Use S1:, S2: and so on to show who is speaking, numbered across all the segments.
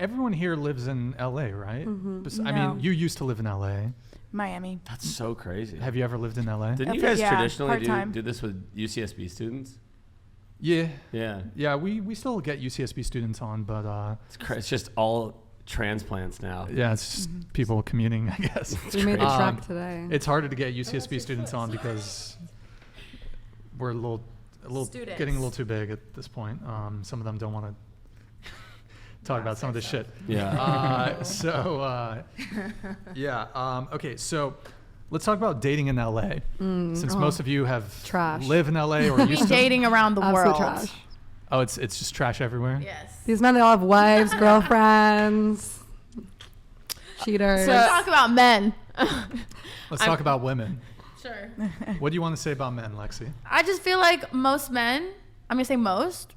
S1: everyone here lives in LA, right?
S2: Mm-hmm.
S1: I mean, you used to live in LA.
S2: Miami.
S3: That's so crazy.
S1: Have you ever lived in LA?
S3: Didn't you guys traditionally
S2: part-time.
S3: do this with UCSB students?
S1: Yeah.
S3: Yeah.
S1: We still get UCSB students on, but
S3: It's just all transplants now.
S1: yeah, it's just people commuting, I guess.
S4: We made the track today.
S1: It's harder to get UCSB students on because we're a little
S5: Students.
S1: getting a little too big at this point. Some of them don't want to talk about some of this shit.
S3: Yeah.
S1: Okay, so let's talk about dating in LA. Since most of you have
S4: Trash.
S1: live in LA or used to.
S5: Dating around the
S4: Absolute
S5: world.
S4: trash.
S1: Oh, it's just trash everywhere.
S5: Yes.
S4: These men, they all have wives, girlfriends, cheaters.
S5: So let's talk about men.
S1: Let's talk about women.
S5: Sure.
S1: What do you want to say about men, Lexi?
S5: I just feel like most men, I'm going to say most,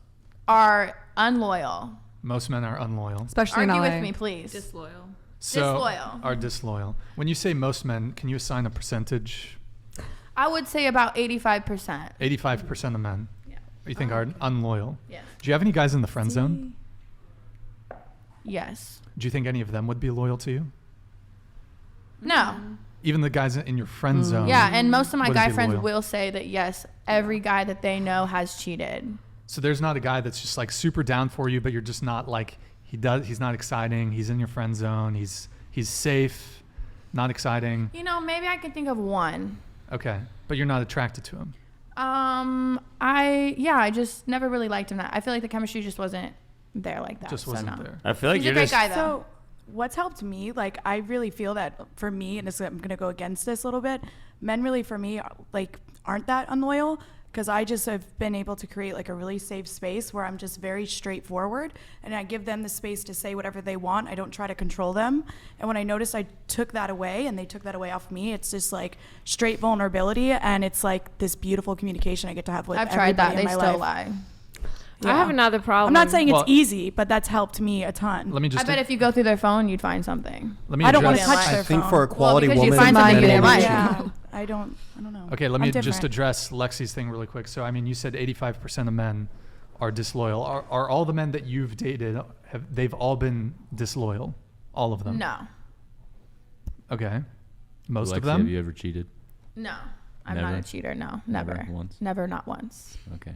S5: are unloyal.
S1: Most men are unloyal.
S4: Especially in
S5: Argue
S4: LA.
S5: with me, please.
S6: Disloyal.
S5: Disloyal.
S1: Are disloyal. When you say most men, can you assign a percentage?
S5: I would say about 85%.
S1: 85% of men.
S5: Yeah.
S1: You think are unloyal?
S5: Yes.
S1: Do you have any guys in the friend zone?
S5: Yes.
S1: Do you think any of them would be loyal to you?
S5: No.
S1: Even the guys in your friend zone?
S5: Yeah, and most of my
S1: wouldn't
S5: guy
S1: be
S5: friends
S1: loyal.
S5: will say that, yes, every guy that they know has cheated.
S1: So there's not a guy that's just like super down for you, but you're just not like, he's not exciting. He's in your friend zone. He's safe, not exciting.
S5: You know, maybe I can think of one.
S1: Okay. But you're not attracted to him.
S5: I just never really liked him. I feel like the chemistry just wasn't there like that.
S1: Just wasn't there.
S3: I feel like
S5: He's a
S3: you're
S5: great
S3: just
S5: guy, though.
S2: So what's helped me, like, I really feel that for me, and I'm going to go against this a little bit, men really for me, like, aren't that unloyal, because I just have been able to create like a really safe space where I'm just very straightforward and I give them the space to say whatever they want. I don't try to control them. And when I noticed I took that away and they took that away off me, it's just like straight vulnerability, and it's like this beautiful communication I get to have with
S5: I've tried that.
S2: everybody
S5: They
S2: in my
S5: still
S2: life.
S5: lie.
S2: Yeah.
S6: I have another problem.
S2: I'm not saying
S1: Well-
S2: it's easy, but that's helped me a ton.
S1: Let me just.
S5: I bet if you go through their phone, you'd find something.
S1: Let me
S2: I don't want to
S1: address-
S2: touch
S5: I
S2: their
S7: I think
S2: phone.
S7: for a quality
S5: because you
S7: woman,
S5: find something
S7: men
S5: you didn't
S7: will
S5: like.
S7: cheat.
S2: Yeah, I don't know.
S1: Okay, let me
S2: I'm
S1: just
S2: different.
S1: address Lexi's thing really quick. So, I mean, you said 85% of men are disloyal. Are all the men that you've dated, they've all been disloyal? All of them?
S5: No.
S1: Okay. Most
S8: Lexi,
S1: of them?
S8: Have you ever cheated?
S5: No. I'm
S8: Never?
S5: not a cheater. No. Never.
S8: Once?
S5: Never, not once.
S8: Okay.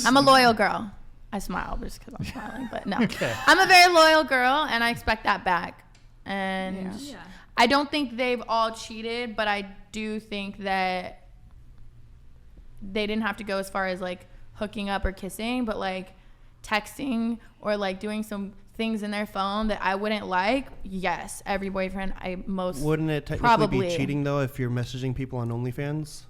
S5: I'm a loyal girl. I smile just because I'm smiling, but no.
S1: Okay.
S5: I'm a very loyal girl, and I expect that back. And
S6: Yeah.
S5: I don't think they've all cheated, but I do think that they didn't have to go as far as like hooking up or kissing, but like texting or like doing some things in their phone that I wouldn't like. Yes, every boyfriend I most
S7: Wouldn't it technically
S5: probably
S7: be cheating though if you're messaging people on OnlyFans?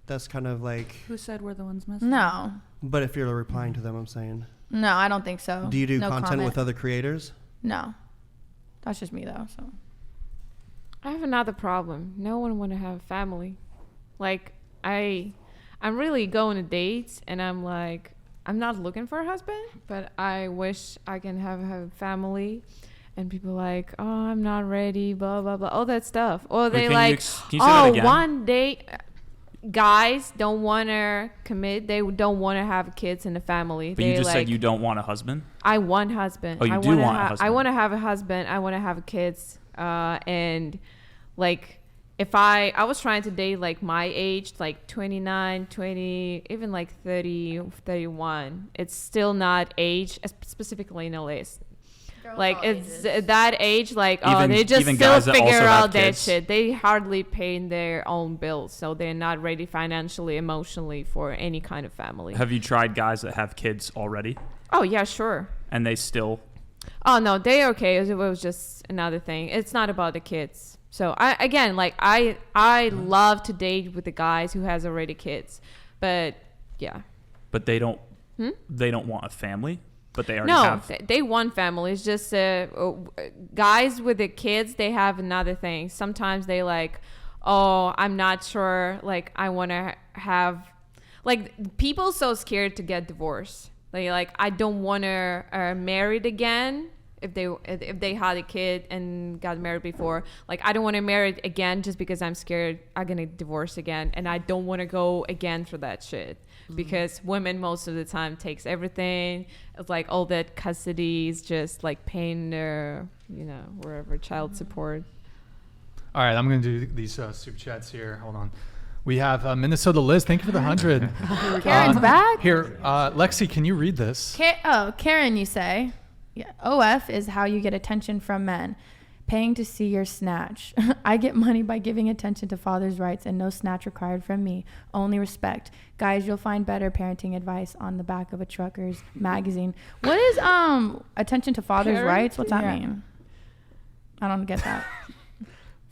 S7: That's kind of like.
S6: Who said we're the ones messing?
S5: No,
S7: But if you're replying to them, I'm saying.
S5: no, I don't think so.
S7: Do you do
S5: No
S7: content
S5: comment.
S7: with other creators?
S5: No, that's just me though. So
S6: I have another problem. No one want to have a family. Like I'm really going to dates, and I'm like, I'm not looking for a husband, but I wish I can have a family. And people like, oh, I'm not ready, blah blah blah, all that stuff. Or they
S9: can you
S6: like,
S9: can you say that
S6: oh,
S9: again?
S6: one day. Guys don't want to commit. They don't want to have kids in the family.
S9: But
S6: they
S9: you just
S6: like,
S9: said you don't want a husband.
S6: I want husband.
S9: Oh, you
S6: I
S9: do
S6: wanna
S9: want a
S6: I
S9: husband.
S6: want to have a husband. I want to have kids. And like, if I was trying to date like my age, like 29, 20, even like 30, 31. It's still not age, specifically in LA. Like it's that age, like
S9: Even-
S6: they just
S9: even
S6: still
S9: guys that
S6: figure
S9: also have
S6: out that
S9: kids.
S6: shit. They hardly pay their own bills, so they're not ready financially, emotionally for any kind of family.
S9: Have you tried guys that have kids already
S6: Oh yeah, sure.
S9: and they still?
S6: Oh no, they're okay. It was just another thing. It's not about the kids. So I love to date with the guys who has already kids, but yeah.
S9: But they don't. They don't want a family. But they already
S6: No,
S9: have.
S6: they want families. Just guys with the kids, they have another thing. Sometimes they like, oh, I'm not sure. Like, I want to have, like, people so scared to get divorced. Like I don't want to married again. If they had a kid and got married before, like I don't want to marry again just because I'm scared I'm gonna divorce again, and I don't want to go again for that shit. because women most of the time takes everything. It's like all that custody is just like paying their, wherever child support.
S1: All right, I'm going to do these super chats here. Hold on. We have Minnesota Liz. Thank you for the 100.
S5: Karen's back.
S1: Here, Lexi, can you read this?
S5: Karen, you say. Yeah. OF is how you get attention from men. Paying to see your snatch. I get money by giving attention to father's rights and no snatch required from me. Only respect. Guys, you'll find better parenting advice on the back of a trucker's magazine. What is attention to father's rights? What's that mean? I don't get that.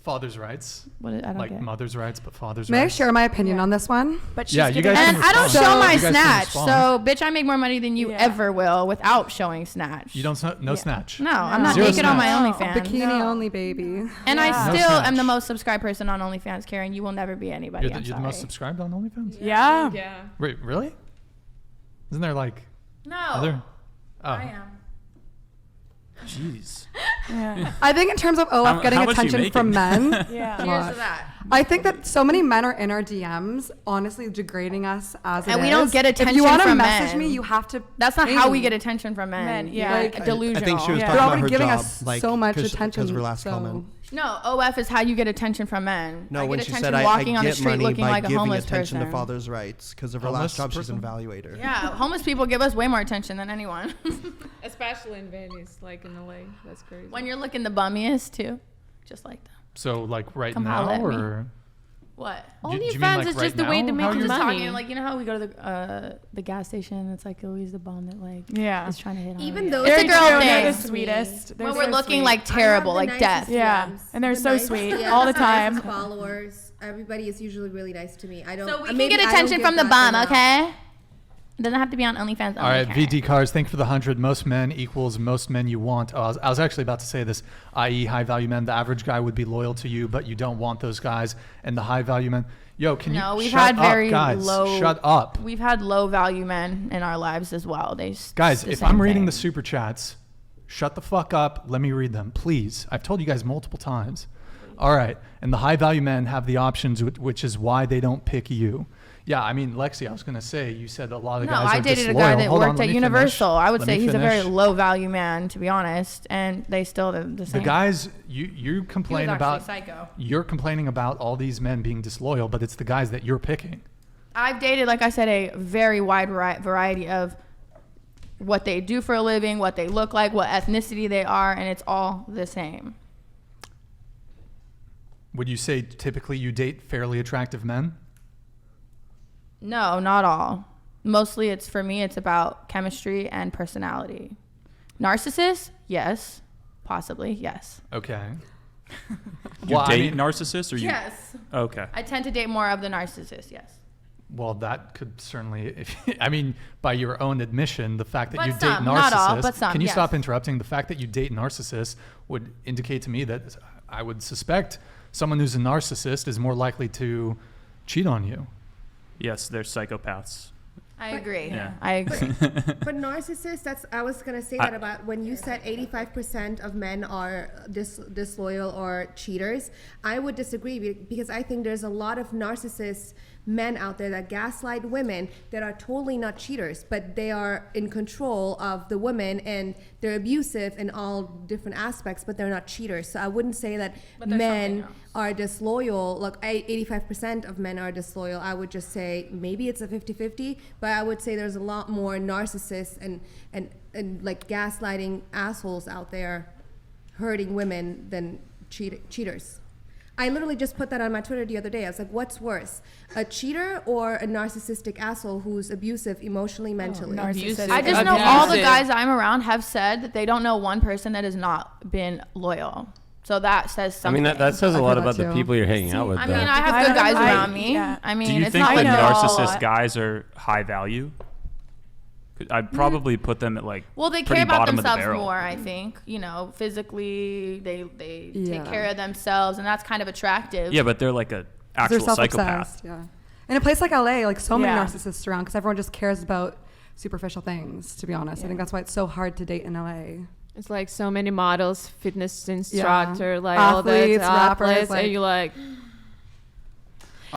S1: Father's rights.
S5: What I don't
S1: like
S5: get.
S1: mother's rights, but father's
S4: May I
S1: rights.
S4: share my opinion on this one?
S2: But she's
S1: Yeah, you
S2: giving-
S1: guys can
S5: And I don't
S1: respond.
S5: show my
S1: You guys can
S5: snatch,
S1: respond.
S5: so bitch, I make more money than you
S2: Yeah.
S5: ever will without showing snatch.
S1: You don't snatch.
S5: No, I'm not
S1: Zero
S5: naked on my
S1: snatch.
S5: OnlyFans.
S4: Bikini only, baby.
S5: And
S2: Yeah.
S5: I
S1: No
S5: still am
S1: snatch.
S5: the most subscribed person on OnlyFans, Karen. You will never be anybody.
S1: You're
S5: I'm
S1: the
S5: sorry.
S1: most subscribed on OnlyFans?
S2: Yeah.
S6: Yeah.
S1: Wait, really? Isn't there like
S5: No,
S1: other? Oh,
S5: I am.
S9: Jeez.
S2: Yeah.
S4: I think in terms of
S9: How-
S4: OF getting
S9: how much you
S4: attention from men,
S2: Yeah.
S5: Cheers to that.
S4: I think that so many men are in our DMs, honestly degrading us as
S5: And
S4: it
S5: we don't
S4: is.
S5: get
S4: If
S5: attention
S4: you want to
S5: from
S4: message
S5: men.
S4: me, you have to.
S5: That's not how we
S4: pay.
S5: get attention from men.
S2: Men, yeah.
S5: Like,
S2: I
S5: delusional.
S7: I think she was
S2: Yeah.
S7: talking
S4: They're
S7: about
S4: already
S7: her
S4: giving
S7: job,
S4: us
S7: like,
S4: so much
S7: because
S4: attention.
S7: of her last
S4: so-
S7: comment.
S5: No, OF is how you get attention from men.
S7: No,
S5: I
S7: when
S5: get
S7: she
S5: attention
S7: said I
S5: walking on the
S7: get
S5: street
S7: money
S5: looking
S7: by
S5: like a
S7: giving
S5: homeless
S7: attention
S5: person.
S7: to father's rights because of her
S1: Homeless
S7: last job, she's an
S1: person?
S7: evaluator.
S5: Yeah, homeless people give us way more attention than anyone.
S6: Especially in Venice, like in LA. That's crazy.
S5: When you're looking the bummiest too, just like that.
S1: so like right
S5: Come
S1: now,
S5: holla at me.
S1: or
S5: What?
S1: Do you mean,
S6: OnlyFans
S1: like,
S6: is
S1: right
S6: just the way
S1: now?
S6: to
S1: How
S6: make
S1: are
S5: I'm
S1: you-
S5: just
S6: money.
S5: talking like, you know how we go to the gas station. It's like always the bum that like
S2: Yeah.
S5: is trying to hit on
S8: Even
S5: you.
S8: though
S5: It's a
S2: Very
S5: girl
S2: true.
S5: thing.
S2: They're the sweetest. They're
S5: When we're
S2: so
S5: looking
S2: sweet.
S5: like terrible, like death.
S2: Yeah, and they're so sweet all the time.
S8: Followers, everybody is usually really nice to me. I don't.
S5: So we can
S8: maybe
S5: get
S8: I don't
S5: attention
S8: give
S5: from the
S8: that
S5: bum,
S8: enough.
S5: okay? It doesn't have to be on OnlyFans.
S1: All right, VD Cars, thank you for the 100. Most men equals most men you want. I was actually about to say this, i.e. high value men. The average guy would be loyal to you, but you don't want those guys. And the high value men, yo, can
S5: No,
S1: you
S5: we've
S1: shut
S5: had
S1: up,
S5: very
S1: guys?
S5: low.
S1: Shut up.
S5: We've had low value men in our lives as well.
S1: Guys,
S5: the
S1: if
S5: same
S1: I'm reading
S5: thing.
S1: the super chats, shut the fuck up. Let me read them, please. I've told you guys multiple times. All right. And the high value men have the options, which is why they don't pick you. Yeah, I mean, Lexi, I was going to say, you said a lot of
S5: No,
S1: guys
S5: I
S1: are
S5: dated a
S1: disloyal.
S5: guy that
S1: Hold on,
S5: worked
S1: let
S5: at
S1: me
S5: Universal.
S1: finish.
S5: I would
S1: Let
S5: say
S1: me
S5: he's a very
S1: finish.
S5: low value man, to be honest, and they still the
S1: The
S5: same.
S1: guys, you
S5: He
S1: complain
S5: was
S1: about,
S5: actually psycho.
S1: you're complaining about all these men being disloyal, but it's the guys that you're picking.
S5: I've dated, like I said, a very wide variety of what they do for a living, what they look like, what ethnicity they are, and it's all the same.
S1: Would you say typically you date fairly attractive men?
S5: No, not all. Mostly it's for me, it's about chemistry and personality. Narcissists? Yes. Possibly, yes.
S1: Okay.
S9: You
S1: Well, I
S9: date
S1: mean-
S9: narcissists or you?
S5: Yes.
S9: Okay.
S5: I tend to date more of the narcissists, yes.
S1: Well, that could certainly, I mean, by your own admission, the fact that
S5: But
S1: you date
S5: some,
S1: narcissists.
S5: not all, but some,
S1: Can you
S5: yes.
S1: stop interrupting? The fact that you date narcissists would indicate to me that I would suspect someone who's a narcissist is more likely to cheat on you.
S9: Yes, they're psychopaths.
S5: I
S8: But-
S5: agree.
S9: Yeah.
S5: I agree.
S8: But narcissists, I was going to say
S9: I-
S8: that about when you said 85% of men are disloyal or cheaters. I would disagree because I think there's a lot of narcissist men out there that gaslight women that are totally not cheaters, but they are in control of the women and they're abusive in all different aspects, but they're not cheaters. So I wouldn't say that
S5: But there's
S8: men
S5: something else.
S8: are disloyal. Like 85% of men are disloyal. I would just say maybe it's a 50-50, but I would say there's a lot more narcissists and like gaslighting assholes out there hurting women than cheaters. I literally just put that on my Twitter the other day. I was like, what's worse, a cheater or a narcissistic asshole who's abusive emotionally, mentally?
S2: narcissistic.
S5: I just know all the
S6: Abusive.
S5: guys I'm around have said that they don't know one person that has not been loyal. So that says
S3: I
S5: something.
S3: mean, that says a
S4: I've
S3: lot
S4: heard
S3: about
S4: that
S3: the
S4: too.
S3: people you're hanging out with.
S5: I
S3: though.
S5: mean, I have good guys around me.
S2: yeah.
S5: I mean,
S9: Do you
S5: it's
S9: think
S5: not
S9: that
S5: like
S9: narcissist guys are high value? I'd probably put them at like
S5: Well, they
S9: pretty
S5: care about
S9: bottom of the
S5: themselves
S9: barrel.
S5: more, I think. You know, physically, they
S4: Yeah.
S5: take care of themselves, and that's kind of attractive.
S9: Yeah, but they're like a
S4: 'Cause they're
S9: actual psychopath.
S4: self-obsessed. Yeah. In a place like LA, like so many
S2: Yeah.
S4: narcissists around because everyone just cares about superficial things. To be honest, I think that's why it's so hard to date in LA.
S6: It's like so many models, fitness instructor, like all
S4: Athletes,
S6: that
S4: rappers,
S6: athletes,
S4: like-
S6: and you're like,